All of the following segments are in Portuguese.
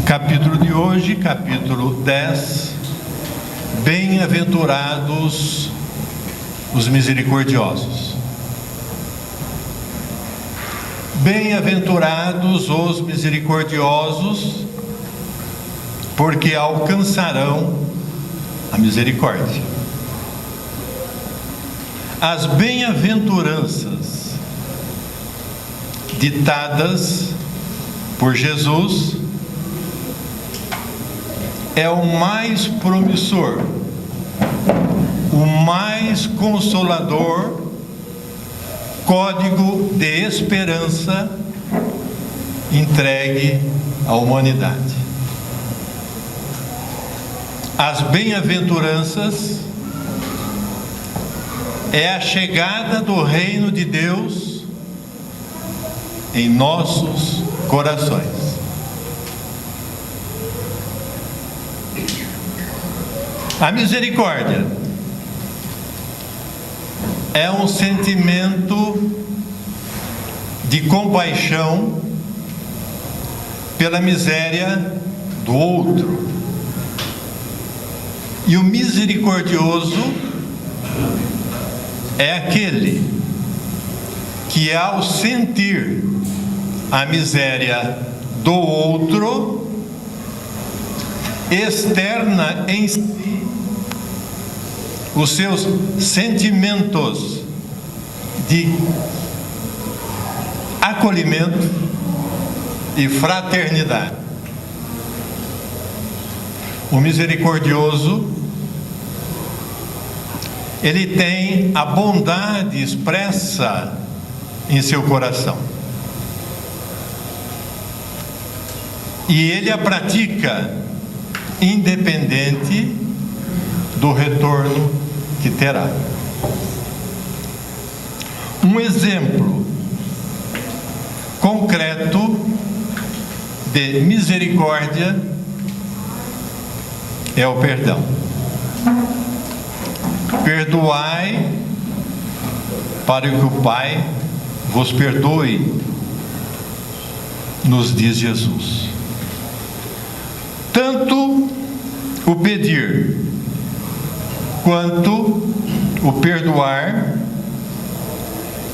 Capítulo de hoje, capítulo 10. Bem-aventurados os misericordiosos. Bem-aventurados os misericordiosos, porque alcançarão a misericórdia. As bem-aventuranças ditadas por Jesus é o mais promissor, o mais consolador código de esperança entregue à humanidade. As bem-aventuranças é a chegada do reino de Deus em nossos corações. A misericórdia é um sentimento de compaixão pela miséria do outro. E o misericordioso é aquele que, ao sentir a miséria do outro, externa em si os seus sentimentos de acolhimento e fraternidade. O misericordioso, ele tem a bondade expressa em seu coração. E ele a pratica independente do retorno que terá. Um exemplo concreto de misericórdia é o perdão. Perdoai para que o Pai vos perdoe, nos diz Jesus. Tanto o pedir quanto o perdoar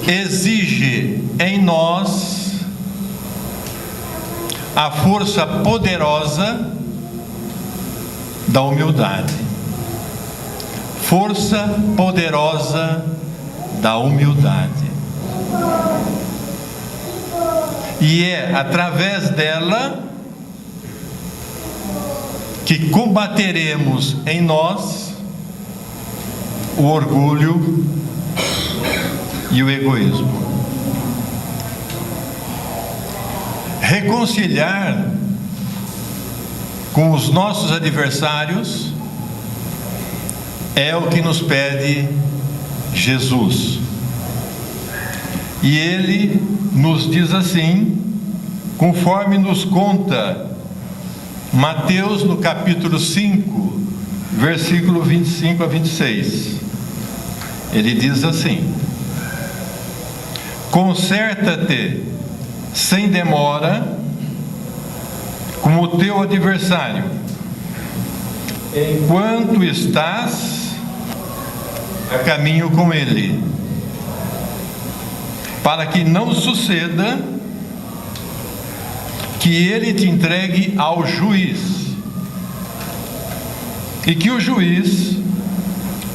exige em nós a força poderosa da humildade. Força poderosa da humildade. E é através dela que combateremos em nós o orgulho e o egoísmo. Reconciliar com os nossos adversários é o que nos pede Jesus. E ele nos diz assim, conforme nos conta Mateus, no capítulo 5, versículo 25 a 26. Ele diz assim: conserta-te sem demora com o teu adversário, enquanto estás a caminho com ele, para que não suceda que ele te entregue ao juiz, e que o juiz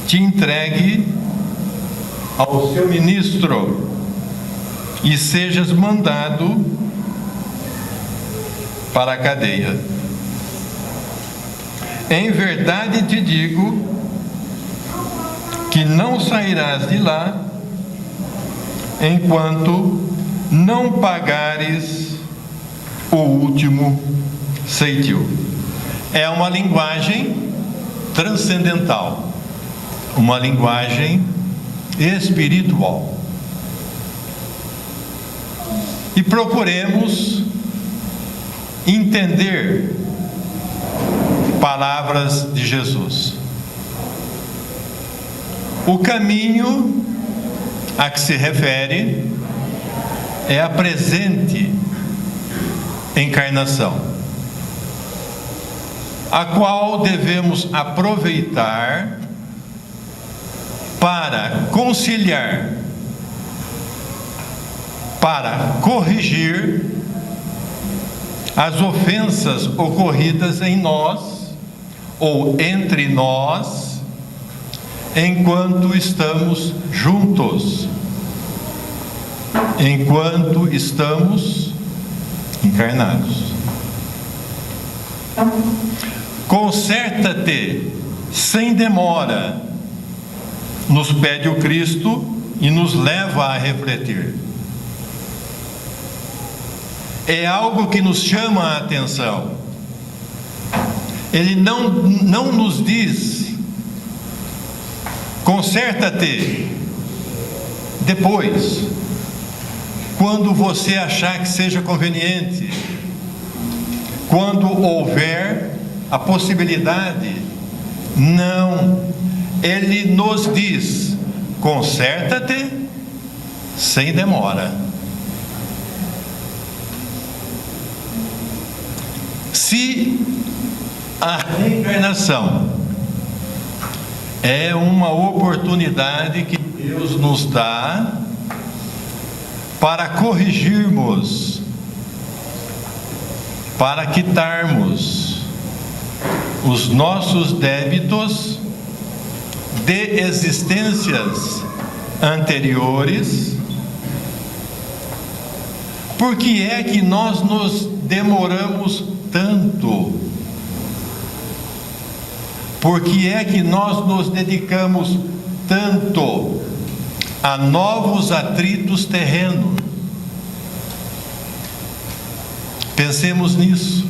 te entregue ao seu ministro, e sejas mandado para a cadeia. Em verdade te digo que não sairás de lá enquanto não pagares o último ceitil. É uma linguagem transcendental, uma linguagem espiritual. E procuremos entender palavras de Jesus. O caminho a que se refere é a presente encarnação. a qual devemos aproveitar para conciliar, para corrigir as ofensas ocorridas em nós ou entre nós, enquanto estamos juntos, enquanto estamos encarnados. Conserta-te sem demora, nos pede o Cristo e nos leva a refletir. É algo que nos chama a atenção. Ele não nos diz: conserta-te depois, quando você achar que seja conveniente, quando houver a possibilidade. Não, ele nos diz: conserta-te sem demora. Se a reencarnação é uma oportunidade que Deus nos dá para corrigirmos, para quitarmos os nossos débitos de existências anteriores, por que é que nós nos demoramos tanto? Por que é que nós nos dedicamos tanto a novos atritos terrenos? Pensemos nisso.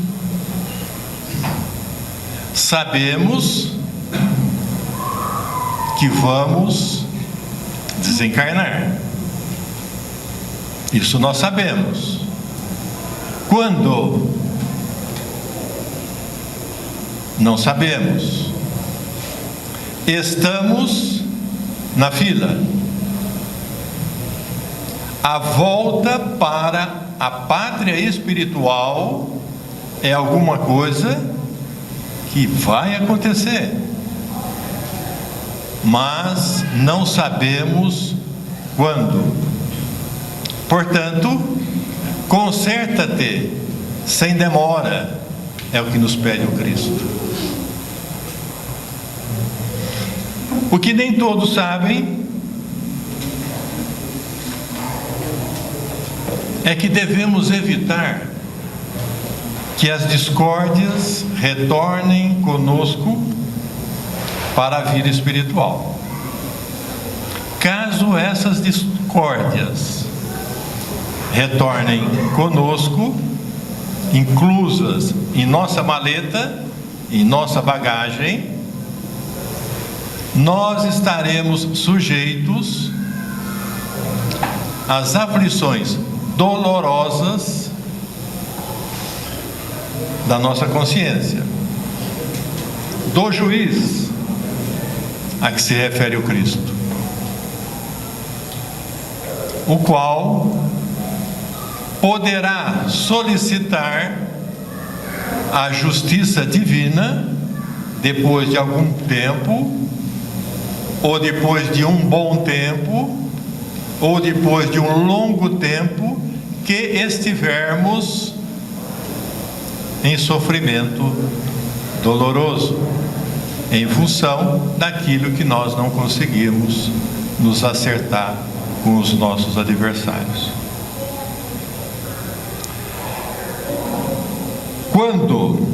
Sabemos que vamos desencarnar. Isso nós sabemos. Quando? Não sabemos. Estamos na fila. A volta para a pátria espiritual é alguma coisa que vai acontecer, mas não sabemos quando. Portanto, conserta-te sem demora, é o que nos pede o Cristo. O que nem todos sabem é que devemos evitar que as discórdias retornem conosco para a vida espiritual. Caso essas discórdias retornem conosco, inclusas em nossa maleta, em nossa bagagem, nós estaremos sujeitos às aflições dolorosas da nossa consciência, do juiz a que se refere o Cristo, o qual poderá solicitar a justiça divina depois de algum tempo, ou depois de um bom tempo, ou depois de um longo tempo que estivermos em sofrimento doloroso, em função daquilo que nós não conseguimos nos acertar com os nossos adversários. Quando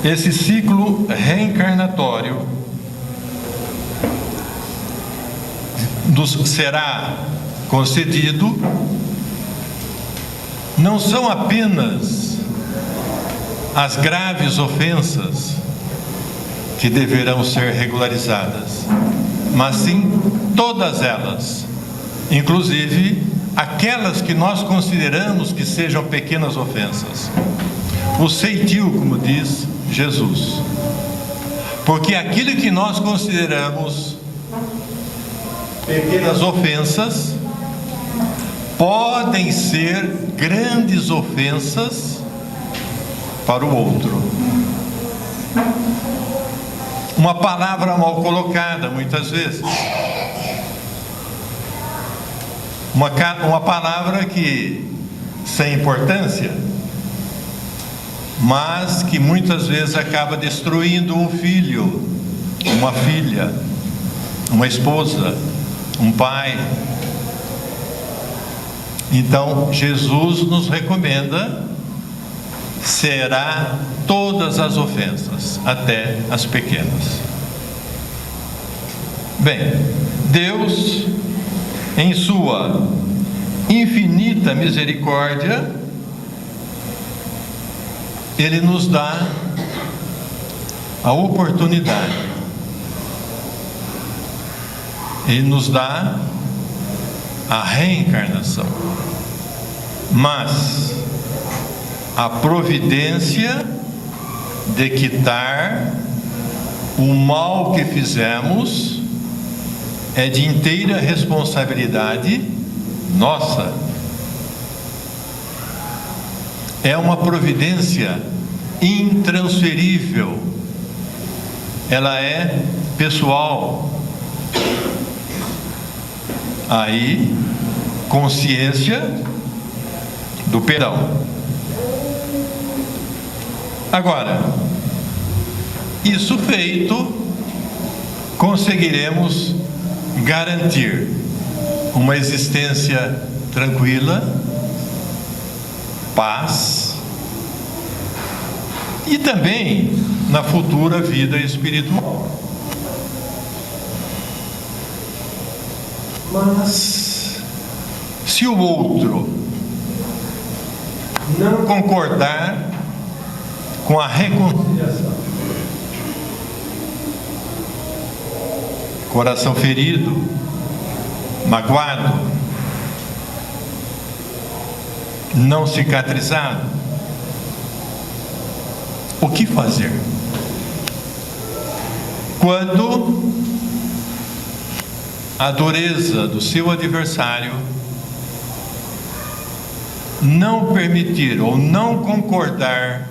esse ciclo reencarnatório nos será concedido, não são apenas as graves ofensas que deverão ser regularizadas, mas sim todas elas, inclusive aquelas que nós consideramos que sejam pequenas ofensas. O ceitil, como diz Jesus. Porque aquilo que nós consideramos pequenas ofensas podem ser grandes ofensas para o outro. Uma palavra mal colocada, muitas vezes. Uma palavra que sem importância, mas que muitas vezes acaba destruindo um filho, uma filha, uma esposa, um pai. Então, Jesus nos recomenda: será todas as ofensas, até as pequenas. Bem, Deus, em sua infinita misericórdia, Ele nos dá a oportunidade, Ele nos dá a reencarnação, mas a providência de quitar o mal que fizemos é de inteira responsabilidade nossa. É uma providência intransferível, ela é pessoal. Aí, consciência do perdão. Agora, isso feito, conseguiremos garantir uma existência tranquila, paz, e também na futura vida espiritual. Mas, se o outro não concordar com a reconciliação, coração ferido, magoado, não cicatrizado, o que fazer? Quando a dureza do seu adversário não permitir ou não concordar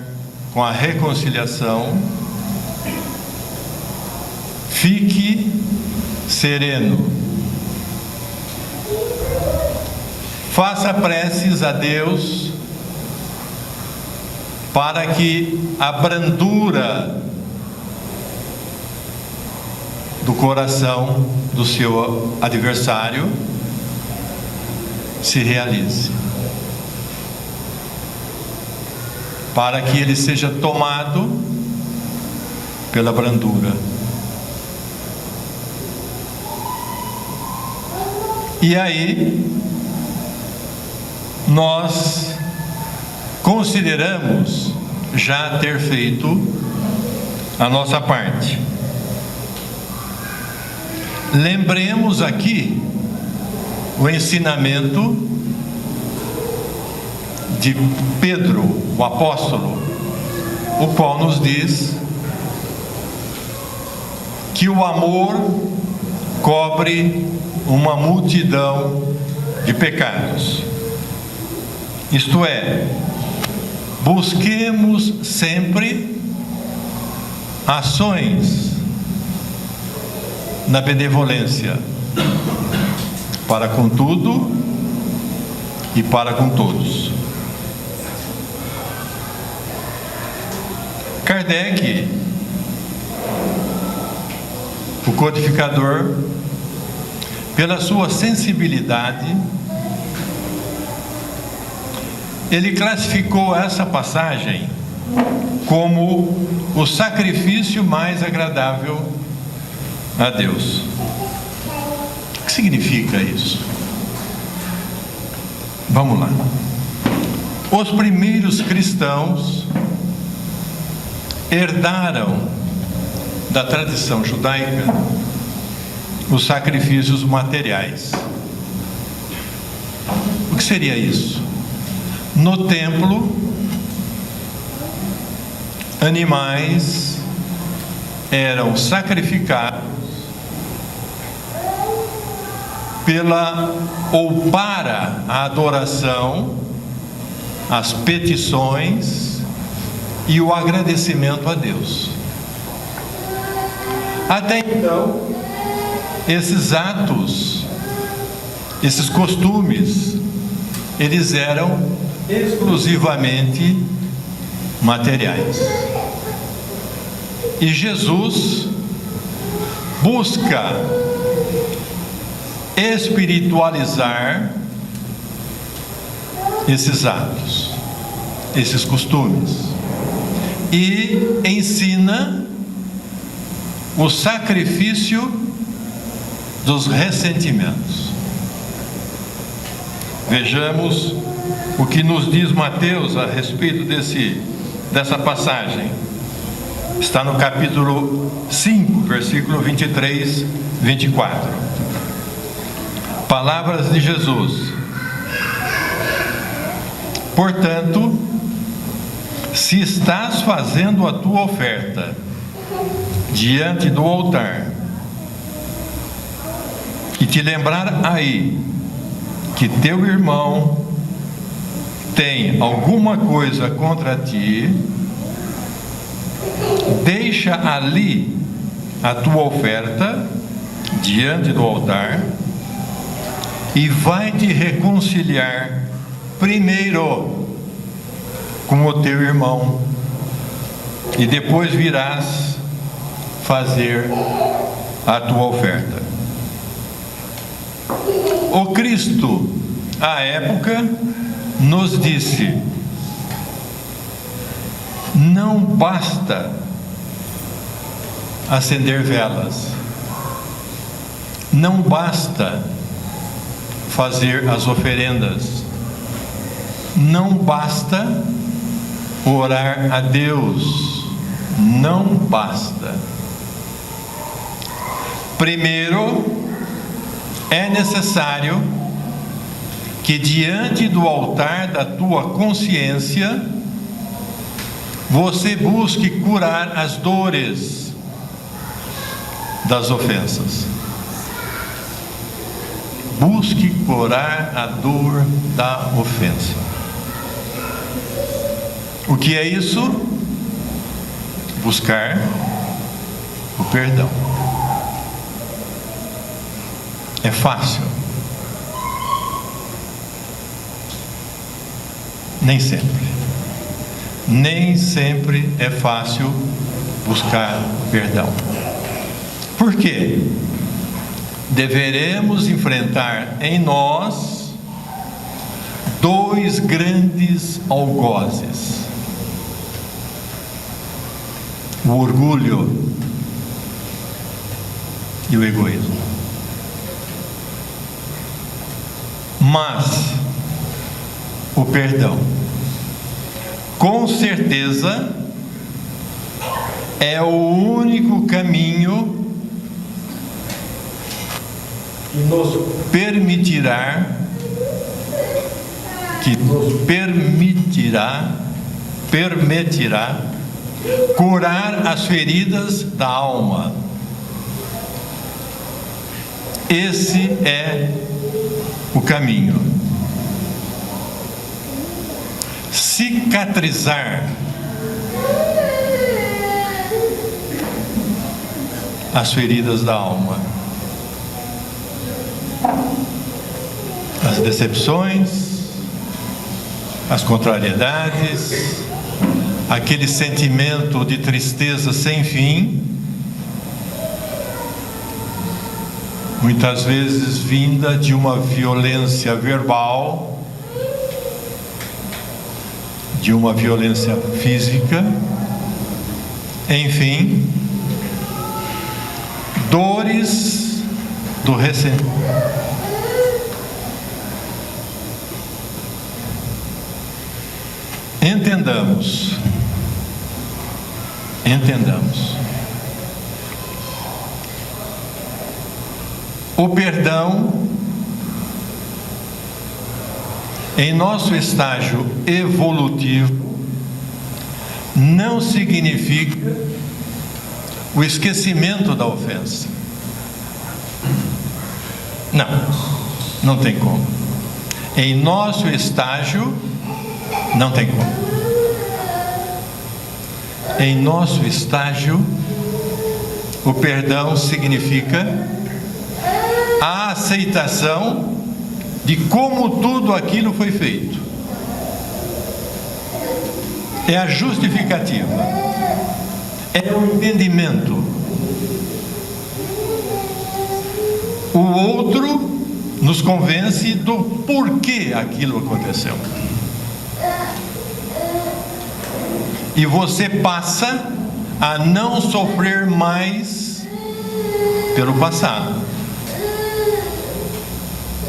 com a reconciliação, fique sereno. Faça preces a Deus para que a brandura do coração do seu adversário se realize, para que ele seja tomado pela brandura. E aí nós consideramos já ter feito a nossa parte. Lembremos aqui o ensinamento de Pedro, o apóstolo, o qual nos diz que o amor cobre uma multidão de pecados. Isto é, busquemos sempre ações na benevolência para com tudo e para com todos. Kardec, o codificador, pela sua sensibilidade, ele classificou essa passagem como o sacrifício mais agradável a Deus. O que significa isso? Vamos lá. Os primeiros cristãos herdaram da tradição judaica os sacrifícios materiais. O que seria isso? No templo, animais eram sacrificados para a adoração, as petições e o agradecimento a Deus. Até então, esses atos, esses costumes, eles eram exclusivamente materiais. E Jesus busca espiritualizar esses atos, esses costumes, e ensina o sacrifício dos ressentimentos. Vejamos o que nos diz Mateus a respeito dessa passagem. Está no capítulo 5, versículo 23, 24. Palavras de Jesus: portanto, se estás fazendo a tua oferta diante do altar, e te lembrar aí que teu irmão tem alguma coisa contra ti, deixa ali a tua oferta diante do altar e vai te reconciliar primeiro com o teu irmão, e depois virás fazer a tua oferta. O Cristo, à época, nos disse: não basta acender velas, não basta fazer as oferendas, não basta orar a Deus, não basta. Primeiro, é necessário que diante do altar da tua consciência você busque curar as dores das ofensas. Busque curar a dor da ofensa. O que é isso? Buscar o perdão. É fácil? Nem sempre. Nem sempre é fácil buscar perdão. Por quê? Deveremos enfrentar em nós dois grandes algozes: o orgulho e o egoísmo. Mas o perdão, com certeza, é o único caminho que nos permitirá curar as feridas da alma. Esse é o caminho. Cicatrizar as feridas da alma, as decepções, as contrariedades, aquele sentimento de tristeza sem fim, muitas vezes vinda de uma violência verbal, de uma violência física, enfim, dores do ressentimento. Entendamos. O perdão, em nosso estágio evolutivo, não significa o esquecimento da ofensa. Não tem como. Em nosso estágio, não tem como. Em nosso estágio, O perdão significa a aceitação de como tudo aquilo foi feito. É a justificativa, é o entendimento. O outro nos convence do porquê aquilo aconteceu. E você passa a não sofrer mais pelo passado.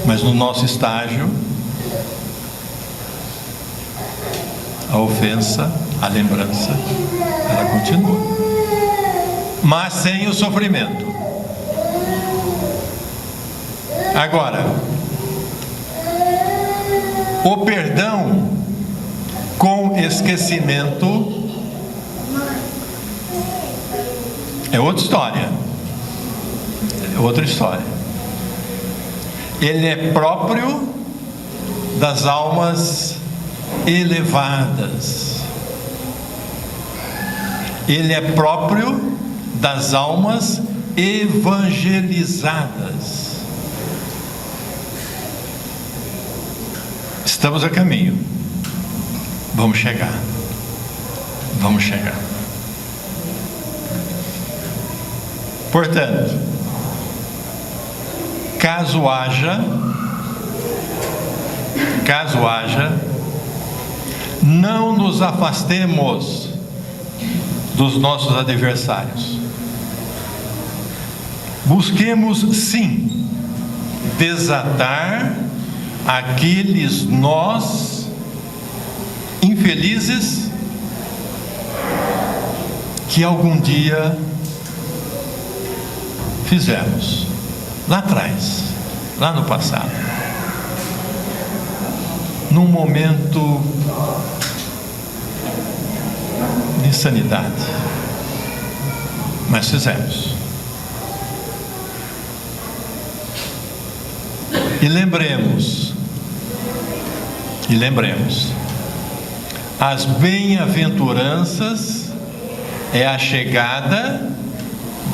Mas no nosso estágio, a ofensa, a lembrança, ela continua. Mas sem o sofrimento. Agora, o perdão com esquecimento é outra história. É outra história. Ele é próprio das almas elevadas. Ele é próprio das almas evangelizadas. Estamos a caminho. Vamos chegar. Vamos chegar. Portanto, caso haja, não nos afastemos dos nossos adversários. Busquemos, sim, desatar aqueles nós infelizes que algum dia fizemos, lá atrás, lá no passado, num momento de insanidade, mas fizemos. E lembremos, as bem-aventuranças é a chegada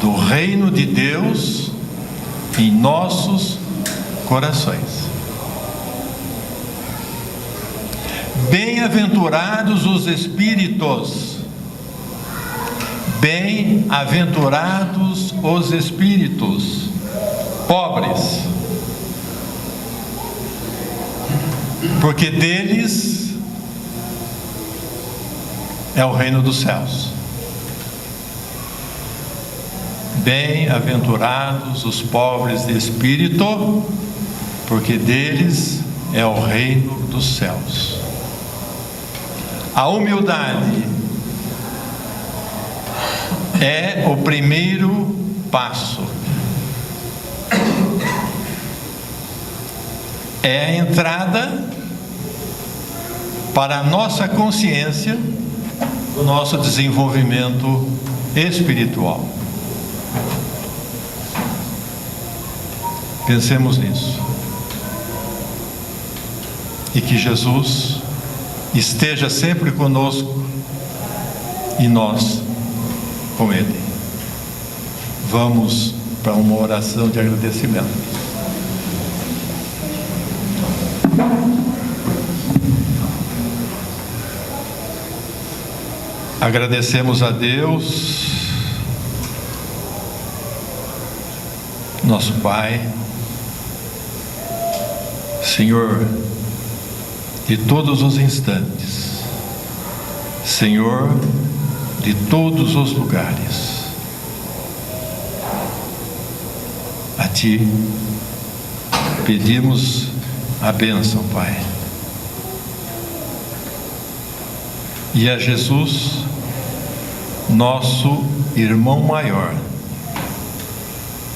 do reino de Deus em nossos corações. Bem-aventurados os espíritos, bem-aventurados os espíritos pobres, porque deles é o reino dos céus. Bem-aventurados os pobres de espírito, porque deles é o reino dos céus. A humildade é o primeiro passo. É a entrada para a nossa consciência do nosso desenvolvimento espiritual. Pensemos nisso. E que Jesus esteja sempre conosco e nós com Ele. Vamos para uma oração de agradecimento. Agradecemos a Deus, nosso Pai, Senhor de todos os instantes, Senhor de todos os lugares. A Ti pedimos a bênção, Pai. E a Jesus, nosso irmão maior,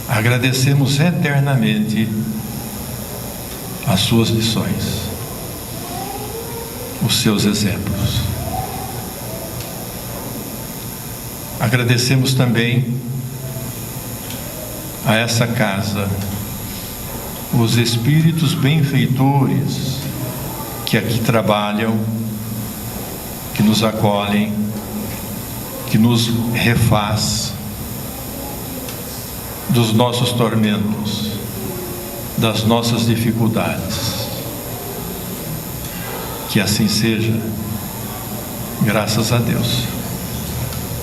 agradecemos eternamente as suas lições, os seus exemplos. Agradecemos também a essa casa, os espíritos benfeitores que aqui trabalham, que nos acolhem, que nos refaz, dos nossos tormentos, das nossas dificuldades. Que assim seja, graças a Deus.